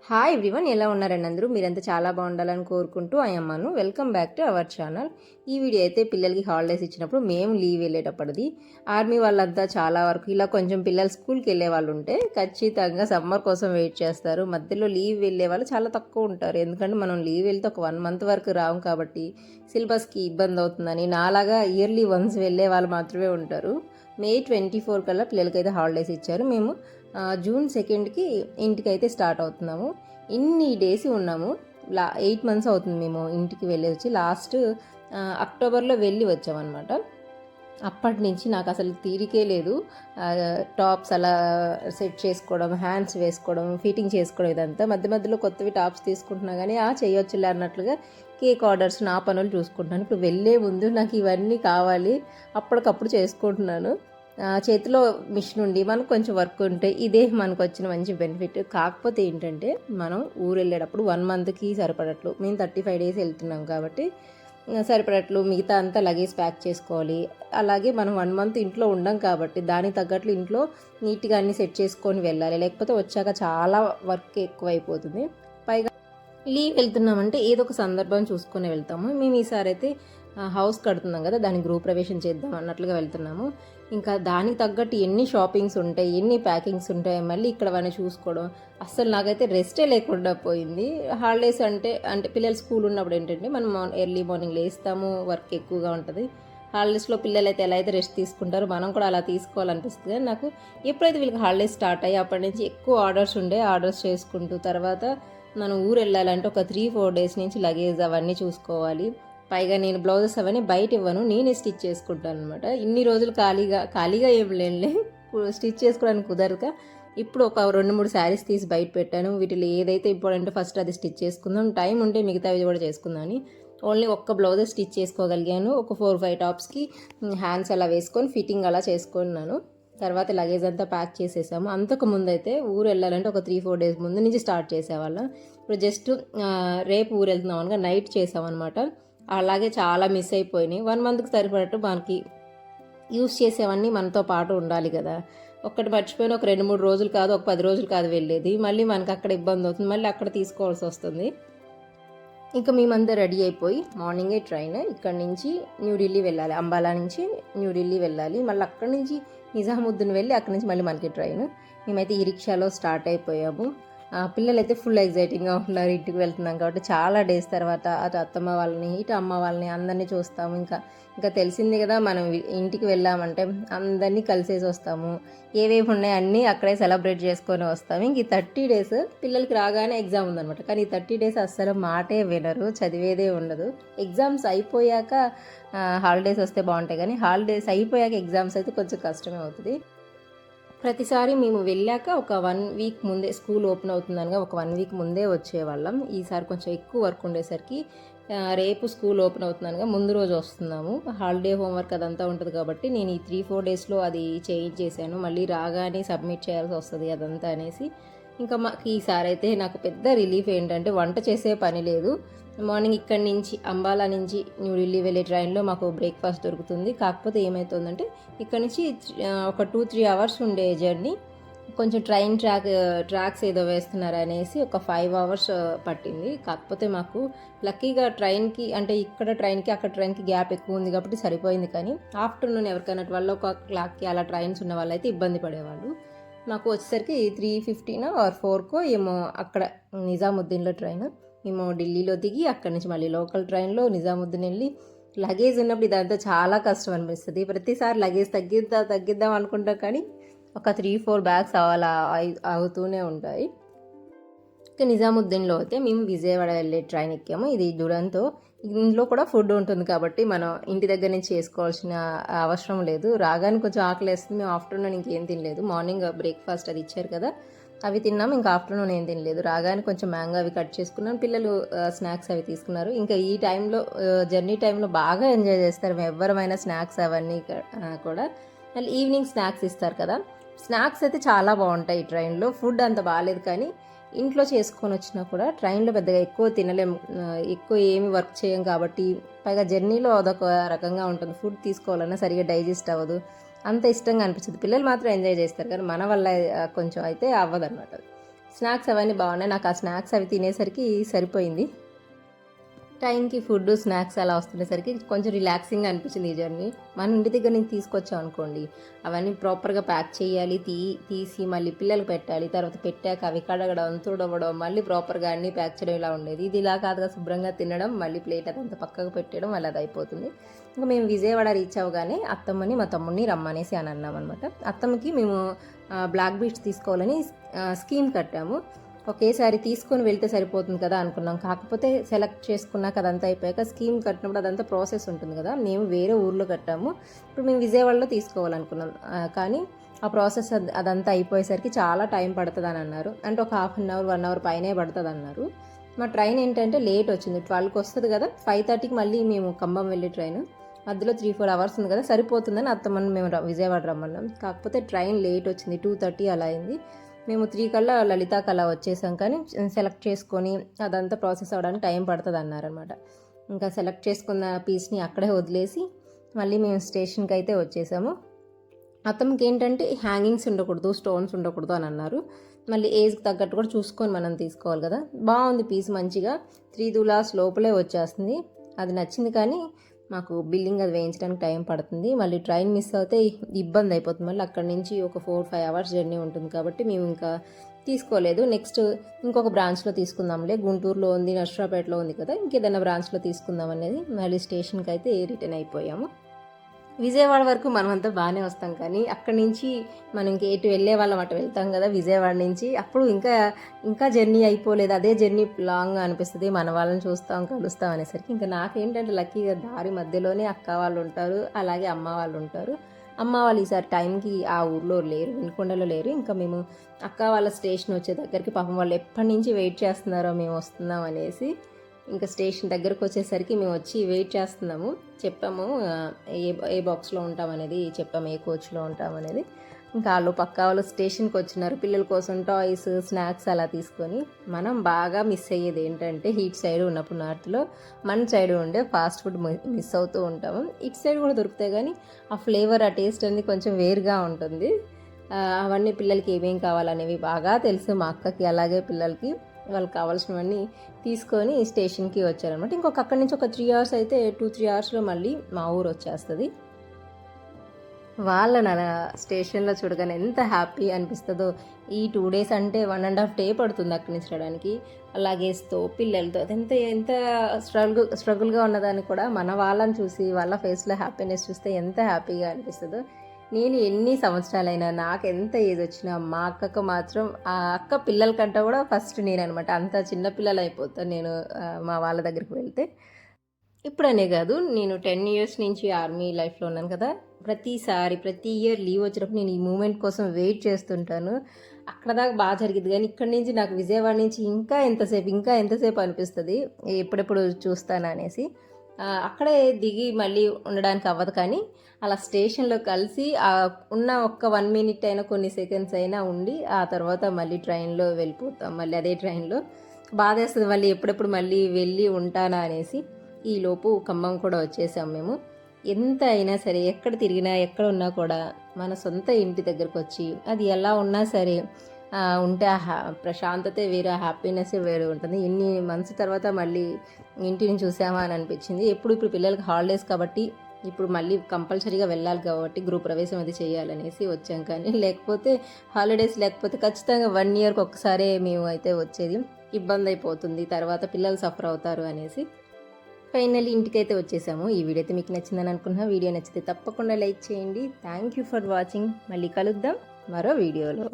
Hi everyone, ఎలా ఉన్నారండి అందరూ? మీరంతా చాలా బాగుండాలని కోరుకుంటూ అయ్యమ్మను welcome back to our channel. ఈ వీడియో అయితే పిల్లలకి హాలిడేస్ ఇచ్చినప్పుడు మేము లీవ్ వెళ్ళేటప్పటిది. ఆర్మీ వాళ్ళంతా చాలా వరకు ఇలా కొంచెం పిల్లలు స్కూల్కి వెళ్ళే వాళ్ళు ఉంటే ఖచ్చితంగా సమ్మర్ కోసం వెయిట్ చేస్తారు. మధ్యలో లీవ్ వెళ్ళే వాళ్ళు చాలా తక్కువ ఉంటారు. ఎందుకంటే మనం లీవ్ వెళ్తే ఒక 1 మంత్ వరకు రాము కాబట్టి సిలబస్కి ఇబ్బంది అవుతుందని. నాలాగా ఇయర్లీ వన్స్ వెళ్ళే వాళ్ళు మాత్రమే ఉంటారు. మే 24 కల్లా పిల్లలకైతే హాలిడేస్ ఇచ్చారు. మేము జూన్ 2కి ఇంటికైతే స్టార్ట్ అవుతున్నాము. ఇన్ని డేస్ ఉన్నాము. 8 మంత్స్ అవుతుంది మేము ఇంటికి వెళ్ళి వచ్చి. లాస్ట్ అక్టోబర్లో వెళ్ళి వచ్చామన్నమాట. అప్పటి నుంచి నాకు అసలు తీరికే లేదు. టాప్స్ అలా సెట్ చేసుకోవడం, హ్యాండ్స్ వేసుకోవడం, ఫిట్టింగ్ చేసుకోవడం, ఇదంతా మధ్య మధ్యలో కొత్తవి టాప్స్ తీసుకుంటున్నా కానీ చేయొచ్చులే అన్నట్లుగా కేక్ ఆర్డర్స్ నా పనులు చూసుకుంటున్నాను. ఇప్పుడు వెళ్ళే ముందు నాకు ఇవన్నీ కావాలి, అప్పటికప్పుడు చేసుకుంటున్నాను. చేతిలో మిషన్ ఉండి మనకు కొంచెం వర్క్ ఉంటే ఇదే మనకు వచ్చిన మంచి బెనిఫిట్. కాకపోతే ఏంటంటే మనం ఊరు వెళ్ళేటప్పుడు 1 మంత్కి సరిపడట్లు, మేము 35 డేస్ వెళ్తున్నాం కాబట్టి సరిపడట్లు మిగతా అంతా లగేజ్ ప్యాక్ చేసుకోవాలి. అలాగే మనం 1 మంత్ ఇంట్లో ఉండం కాబట్టి దానికి తగ్గట్లు ఇంట్లో నీట్గా అన్ని సెట్ చేసుకొని వెళ్ళాలి. లేకపోతే వచ్చాక చాలా వర్క్ ఎక్కువైపోతుంది. పైగా లీవ్ వెళ్తున్నామంటే ఏదో ఒక సందర్భం చూసుకొని వెళ్తాము. మేము ఈసారి అయితే హౌస్ కడుతున్నాం కదా, దానికి గృహప్రవేశం చేద్దాం అన్నట్లుగా వెళ్తున్నాము. ఇంకా దానికి తగ్గట్టు ఎన్ని షాపింగ్స్ ఉంటాయి, ఎన్ని ప్యాకింగ్స్ ఉంటాయి, మళ్ళీ ఇక్కడ అవన్నీ చూసుకోవడం, అస్సలు నాకైతే రెస్టే లేకుండా పోయింది. హాలిడేస్ అంటే పిల్లలు స్కూల్ ఉన్నప్పుడు ఏంటంటే మనం ఎర్లీ మార్నింగ్ లేస్తాము, వర్క్ ఎక్కువగా ఉంటుంది. హాలిడేస్లో పిల్లలు అయితే ఎలా అయితే రెస్ట్ తీసుకుంటారో మనం కూడా అలా తీసుకోవాలనిపిస్తుంది. కానీ నాకు ఎప్పుడైతే వీళ్ళకి హాలిడేస్ స్టార్ట్ అయ్యి అప్పటి నుంచి ఎక్కువ ఆర్డర్స్ చేసుకుంటూ తర్వాత మనం ఊరు వెళ్ళాలంటే ఒక 3-4 డేస్ నుంచి లగేజ్ అవన్నీ చూసుకోవాలి. పైగా నేను బ్లౌజెస్ అవన్నీ బయట ఇవ్వను, నేనే స్టిచ్ చేసుకుంటాను అనమాట. ఇన్ని రోజులు ఖాళీగా ఏం లేనులే, స్టిచ్ చేసుకోవడానికి కుదరక ఇప్పుడు ఒక 2-3 శారీస్ తీసి బయట పెట్టాను. వీటిలో ఏదైతే ఇంపార్టెంట్ ఫస్ట్ అది స్టిచ్ చేసుకుందాం, టైం ఉంటే మిగతావి కూడా చేసుకుందామని ఓన్లీ ఒక్క బ్లౌజ్ స్టిచ్ చేసుకోగలిగాను. ఒక 4-5 టాప్స్కి హ్యాండ్స్ అలా వేసుకొని ఫిట్టింగ్ అలా చేసుకున్నాను. తర్వాత లగేజ్ అంతా ప్యాక్ చేసేసాము. అంతకు ముందు అయితే ఊరు వెళ్ళాలంటే ఒక 3-4 డేస్ ముందు నుంచి స్టార్ట్ చేసేవాళ్ళం. ఇప్పుడు జస్ట్ రేపు ఊరు వెళ్తున్నాం అనగా నైట్ చేసామన్నమాట. అలాగే చాలా మిస్ అయిపోయినాయి. 1 మంత్కి సరిపడట్టు మనకి యూస్ చేసేవన్నీ మనతో పాటు ఉండాలి కదా. ఒక్కటి మర్చిపోయిన ఒక 2-3 రోజులు కాదు, ఒక 10 రోజులు కాదు వెళ్ళేది. మళ్ళీ మనకు అక్కడ ఇబ్బంది అవుతుంది, మళ్ళీ అక్కడ తీసుకోవాల్సి వస్తుంది. ఇంకా మేమంతా రెడీ అయిపోయి మార్నింగే ట్రైన్ ఇక్కడి నుంచి న్యూఢిల్లీ వెళ్ళాలి. అంబాలా నుంచి న్యూఢిల్లీ వెళ్ళాలి. మళ్ళీ అక్కడి నుంచి నిజాముద్దీన్ వెళ్ళి అక్కడి నుంచి మళ్ళీ మనకి ట్రైన్. మేమైతే ఈ రిక్షాలో స్టార్ట్ అయిపోయాము. పిల్లలు అయితే ఫుల్ ఎగ్జైటింగ్గా ఉన్నారు. ఇంటికి వెళ్తున్నాం కాబట్టి చాలా డేస్ తర్వాత అటు అత్తమ్మ వాళ్ళని ఇటు అమ్మ వాళ్ళని అందరినీ చూస్తాము. ఇంకా తెలిసింది కదా, మనం ఇంటికి వెళ్ళామంటే అందరినీ కలిసేసి వస్తాము. ఏవేవి ఉన్నాయో అన్నీ అక్కడే సెలబ్రేట్ చేసుకొని వస్తాము. ఇంక ఈ 30 డేస్ పిల్లలకి రాగానే ఎగ్జామ్ ఉందనమాట. కానీ ఈ 30 డేస్ అస్సలు మాటే వినరు, చదివేదే ఉండదు. ఎగ్జామ్స్ అయిపోయాక హాలిడేస్ వస్తే బాగుంటాయి, కానీ హాలిడేస్ అయిపోయాక ఎగ్జామ్స్ అయితే కొంచెం కష్టమే అవుతుంది. ప్రతిసారి మేము వెళ్ళాక ఒక 1 వీక్ ముందే, స్కూల్ ఓపెన్ అవుతుందనగా ఒక 1 వీక్ ముందే వచ్చేవాళ్ళం. ఈసారి కొంచెం ఎక్కువ వర్క్ ఉండేసరికి రేపు స్కూల్ ఓపెన్ అవుతుందనగా ముందు రోజు వస్తున్నాము. హాలిడే హోంవర్క్ అదంతా ఉంటుంది కాబట్టి నేను ఈ 3-4 డేస్లో అది చేంజ్ చేశాను. మళ్ళీ రాగానే సబ్మిట్ చేయాల్సి వస్తుంది అదంతా అనేసి. ఇంకా మాకు ఈసారి అయితే నాకు పెద్ద రిలీఫ్ ఏంటంటే వంట చేసే పని లేదు. మార్నింగ్ ఇక్కడి నుంచి అంబాలా నుంచి న్యూఢిల్లీ వెళ్ళే ట్రైన్లో మాకు బ్రేక్ఫాస్ట్ దొరుకుతుంది. కాకపోతే ఏమవుతుందంటే ఇక్కడ నుంచి ఒక 2-3 అవర్స్ ఉండే జర్నీ కొంచెం ట్రైన్ ట్రాక్స్ ఏదో వేస్తున్నారు అనేసి ఒక 5 అవర్స్ పట్టింది. కాకపోతే మాకు లక్కీగా ట్రైన్కి అంటే ఇక్కడ ట్రైన్కి అక్కడ ట్రైన్కి గ్యాప్ ఎక్కువ ఉంది కాబట్టి సరిపోయింది. కానీ ఆఫ్టర్నూన్ ఎవరికైనా 12 అలా ట్రైన్స్ ఉన్న వాళ్ళైతే ఇబ్బంది పడేవాళ్ళు. నాకు వచ్చేసరికి 3:15 or 4 ఏమో అక్కడ నిజాముద్దీన్లో ట్రైన్. మేము ఢిల్లీలో దిగి అక్కడి నుంచి మళ్ళీ లోకల్ ట్రైన్లో నిజాముద్దీన్ వెళ్ళి లగేజ్ ఉన్నప్పుడు ఇదంతా చాలా కష్టం అనిపిస్తుంది. ప్రతిసారి లగేజ్ తగ్గిద్దాం అనుకుంటాం, కానీ ఒక 3-4 బ్యాగ్స్ అలా అవుతూనే ఉంటాయి. ఇక నిజాముద్దీన్లో అయితే మేము విజయవాడ వెళ్ళే ట్రైన్ ఎక్కాము. ఇది దురంతో. ఇందులో కూడా ఫుడ్ ఉంటుంది కాబట్టి మనం ఇంటి దగ్గర నుంచి చేసుకోవాల్సిన అవసరం లేదు. రాగానే కొంచెం ఆకలి వేస్తుంది. మేము ఆఫ్టర్నూన్ ఇంకేం తినలేదు. మార్నింగ్ బ్రేక్ఫాస్ట్ అది ఇచ్చారు కదా, అవి తిన్నాము. ఇంకా ఆఫ్టర్నూన్ ఏం తినలేదు. రాగానే కొంచెం మ్యాంగో అవి కట్ చేసుకున్నాను. పిల్లలు స్నాక్స్ అవి తీసుకున్నారు. ఇంకా ఈ టైంలో జర్నీ టైంలో బాగా ఎంజాయ్ చేస్తారు ఎవరమైనా స్నాక్స్ అవన్నీ కూడా. మళ్ళీ ఈవినింగ్ స్నాక్స్ ఇస్తారు కదా, స్నాక్స్ అయితే చాలా బాగుంటాయి. ఈ ట్రైన్లో ఫుడ్ అంత బాగాలేదు, కానీ ఇంట్లో చేసుకొని వచ్చినా కూడా ట్రైన్లో పెద్దగా ఎక్కువ తినలేము, ఎక్కువ ఏమి వర్క్ చేయం కాబట్టి. పైగా జర్నీలో అదొక రకంగా ఉంటుంది. ఫుడ్ తీసుకోవాలన్నా సరిగా డైజెస్ట్ అవ్వదు, అంత ఇష్టంగా అనిపించదు. పిల్లలు మాత్రం ఎంజాయ్ చేస్తారు, కానీ మన వల్ల కొంచెం అయితే అవ్వదన్నమాట. స్నాక్స్ అవన్నీ బాగున్నాయి. నాకు ఆ స్నాక్స్ అవి తినేసరికి సరిపోయింది. టైంకి ఫుడ్ స్నాక్స్ అలా వస్తుండేసరికి కొంచెం రిలాక్సింగ్గా అనిపించింది ఈ జర్నీ. మన ఇంటి దగ్గర నుంచి తీసుకొచ్చాం అనుకోండి, అవన్నీ ప్రాపర్గా ప్యాక్ చేయాలి, తీసి మళ్ళీ పిల్లలకు పెట్టాలి, తర్వాత పెట్టాక అవి కడగడం, తుడవడం, మళ్ళీ ప్రాపర్గా అన్నీ ప్యాక్ చేయడం ఇలా ఉండేది. ఇది ఇలా కాదుగా, శుభ్రంగా తినడం, మళ్ళీ ప్లేట్ అదంతా పక్కకు పెట్టడం, అలా అది అయిపోతుంది. ఇంకా మేము విజయవాడ రీచ్ అవ్వగానే అత్తమ్మని మా తమ్ముడిని రమ్మనేసి అని అన్నాం అనమాట. అత్తమ్మకి మేము బ్లాక్ బీట్స్ తీసుకోవాలని స్కీమ్ కట్టాము. ఒకేసారి తీసుకొని వెళ్తే సరిపోతుంది కదా అనుకున్నాం. కాకపోతే సెలెక్ట్ చేసుకున్నాక అదంతా అయిపోయాక స్కీమ్ కట్టినప్పుడు అదంతా ప్రాసెస్ ఉంటుంది కదా, మేము వేరే ఊర్లో కట్టాము. ఇప్పుడు మేము విజయవాడలో తీసుకోవాలనుకున్నాం. కానీ ఆ ప్రాసెస్ అదంతా అయిపోయేసరికి చాలా టైం పడుతుంది అని అన్నారు. అంటే ఒక 1/2 అవర్ 1 అవర్ పైనే పడుతుంది అన్నారు. మా ట్రైన్ ఏంటంటే లేట్ వచ్చింది. 12కి వస్తుంది కదా, 5:30కి మళ్ళీ మేము ఖమ్మం వెళ్ళే ట్రైన్. మధ్యలో 3-4 అవర్స్ ఉంది కదా, సరిపోతుందని అత్తమ్మని మేము విజయవాడ రమ్మన్నాం. కాకపోతే ట్రైన్ లేట్ వచ్చింది, 2:30 అలా అయింది. మేము 3 కల్లా లలితాకి అలా వచ్చేసాం. కానీ సెలెక్ట్ చేసుకొని అదంతా ప్రాసెస్ అవ్వడానికి టైం పడుతుంది అన్నారనమాట. ఇంకా సెలెక్ట్ చేసుకున్న పీస్ని అక్కడే వదిలేసి మళ్ళీ మేము స్టేషన్కి అయితే వచ్చేసాము. అతనికి ఏంటంటే హ్యాంగింగ్స్ ఉండకూడదు, స్టోన్స్ ఉండకూడదు అని అన్నారు. మళ్ళీ ఏజ్కి తగ్గట్టు కూడా చూసుకొని మనం తీసుకోవాలి కదా. బాగుంది పీస్, మంచిగా 3 తులాస్ లోపలే వచ్చేస్తుంది. అది నచ్చింది. కానీ మాకు బిల్లింగ్ అది వేయించడానికి టైం పడుతుంది. మళ్ళీ ట్రైన్ మిస్ అవుతే ఇబ్బంది అయిపోతుంది. మళ్ళీ అక్కడి నుంచి ఒక 4-5 అవర్స్ జర్నీ ఉంటుంది కాబట్టి మేము ఇంకా తీసుకోలేదు. నెక్స్ట్ ఇంకొక బ్రాంచ్లో తీసుకుందాంలే, గుంటూరులో ఉంది, నర్సరాపేటలో ఉంది కదా, ఇంకేదైనా బ్రాంచ్లో తీసుకుందాం అనేది మళ్ళీ స్టేషన్కి అయితే రిటర్న్ అయిపోయాము. విజయవాడ వరకు మనం అంతా బాగానే వస్తాం. కానీ అక్కడి నుంచి మనం ఇంక ఎటు వెళ్ళే వాళ్ళం అటు వెళ్తాం కదా విజయవాడ నుంచి. అప్పుడు ఇంకా జర్నీ అయిపోలేదు, అదే జర్నీ లాంగ్ అనిపిస్తుంది. మన వాళ్ళని చూస్తాం, కలుస్తాం అనేసరికి ఇంకా నాకేంటంటే లక్కీగా దారి మధ్యలోనే అక్క వాళ్ళు ఉంటారు, అలాగే అమ్మ వాళ్ళు ఉంటారు. అమ్మ వాళ్ళు ఈసారి టైంకి ఆ ఊర్లో లేరు, వినుకొండలో లేరు. ఇంకా మేము అక్క వాళ్ళ స్టేషన్ వచ్చే దగ్గరికి పాపం వాళ్ళు ఎప్పటి నుంచి వెయిట్ చేస్తున్నారో మేము వస్తున్నాం అనేసి. ఇంకా స్టేషన్ దగ్గరకు వచ్చేసరికి మేము వచ్చి వెయిట్ చేస్తున్నాము. చెప్పాము ఏ బాక్స్లో ఉంటామనేది చెప్పాము, ఏ కోచ్లో ఉంటామనేది. ఇంకా వాళ్ళు పక్క వాళ్ళు స్టేషన్కి వచ్చినారు పిల్లల కోసం టాయ్స్, స్నాక్స్ అలా తీసుకొని. మనం బాగా మిస్ అయ్యేది ఏంటంటే హీట్ సైడ్ ఉన్నప్పుడు నార్త్లో మన సైడ్ ఉండే ఫాస్ట్ ఫుడ్ మిస్ అవుతూ ఉంటాము. ఇటు సైడ్ కూడా దొరుకుతాయి కానీ ఆ ఫ్లేవర్, ఆ టేస్ట్ అనేది కొంచెం వేరుగా ఉంటుంది. అవన్నీ పిల్లలకి ఏమేం కావాలనేవి బాగా తెలుసు మా అక్కకి, అలాగే పిల్లలకి వాళ్ళకి కావాల్సినవన్నీ తీసుకొని స్టేషన్కి వచ్చారనమాట. ఇంకొక అక్కడి నుంచి ఒక 3 అవర్స్ అయితే 2-3 అవర్స్లో మళ్ళీ మా ఊరు వచ్చేస్తుంది. వాళ్ళని అలా స్టేషన్లో చూడగానే ఎంత హ్యాపీ అనిపిస్తుందో. ఈ 2 డేస్ అంటే 1.5 డే పడుతుంది అక్కడి నుంచి రావడానికి. లగేజ్తో, పిల్లలతో ఎంత స్ట్రగుల్గా ఉన్నదాన్ని కూడా మన వాళ్ళని చూసి వాళ్ళ ఫేస్లో హ్యాపీనెస్ చూస్తే ఎంత హ్యాపీగా అనిపిస్తుందో. నేను ఎన్ని సంవత్సరాలైనా, నాకు ఎంత ఏజ్ వచ్చినా, మా అక్కకు మాత్రం ఆ అక్క పిల్లల కంటే కూడా ఫస్ట్ నేననమాట. అంత చిన్నపిల్లలు అయిపోతాను నేను మా వాళ్ళ దగ్గరికి వెళ్తే. ఇప్పుడనే కాదు, నేను 10 ఇయర్స్ నుంచి ఆర్మీ లైఫ్లో ఉన్నాను కదా, ప్రతి ఇయర్ లీవ్ వచ్చినప్పుడు నేను ఈ మూమెంట్ కోసం వెయిట్ చేస్తుంటాను. అక్కడ దాకా బాగా జరిగింది. కానీ ఇక్కడి నుంచి నాకు విజయవాడ నుంచి ఇంకా ఎంతసేపు అనిపిస్తుంది, ఎప్పుడెప్పుడు చూస్తాను అనేసి. అక్కడే దిగి మళ్ళీ ఉండడానికి అవ్వదు. కానీ అలా స్టేషన్లో కలిసి ఉన్న ఒక్క 1 మినిట్ అయినా, కొన్ని సెకండ్స్ అయినా ఉండి ఆ తర్వాత మళ్ళీ ట్రైన్లో వెళ్ళిపోతాం. మళ్ళీ అదే ట్రైన్లో బాధేస్తుంది మళ్ళీ ఎప్పుడెప్పుడు మళ్ళీ వెళ్ళి ఉంటానా అనేసి. ఈలోపు ఖమ్మం కూడా వచ్చేసాం మేము. ఎంత అయినా సరే, ఎక్కడ తిరిగినా, ఎక్కడ ఉన్నా కూడా మన సొంత ఇంటి దగ్గరకు వచ్చి అది ఎలా ఉన్నా సరే ఉంటే ఆ ప్రశాంతతే వేరు, ఆ హ్యాపీనెస్సే వేరు ఉంటుంది. ఎన్ని మంత్స్ తర్వాత మళ్ళీ ఇంటిని చూసామా అని అనిపించింది. ఇప్పుడు పిల్లలకి హాలిడేస్ కాబట్టి ఇప్పుడు మళ్ళీ కంపల్సరీగా వెళ్ళాలి కాబట్టి గృహప్రవేశం అది చేయాలనేసి వచ్చాం. కానీ లేకపోతే హాలిడేస్ లేకపోతే ఖచ్చితంగా 1 ఇయర్కి ఒక్కసారే మేము అయితే వచ్చేది. ఇబ్బంది అయిపోతుంది, తర్వాత పిల్లలు సఫర్ అవుతారు అనేసి ఫైనల్లీ ఇంటికైతే వచ్చేసాము. ఈ వీడియో అయితే మీకు నచ్చిందని అనుకున్నా. వీడియో నచ్చితే తప్పకుండా లైక్ చేయండి. Thank you for watching. మళ్ళీ కలుద్దాం మరో వీడియోలో.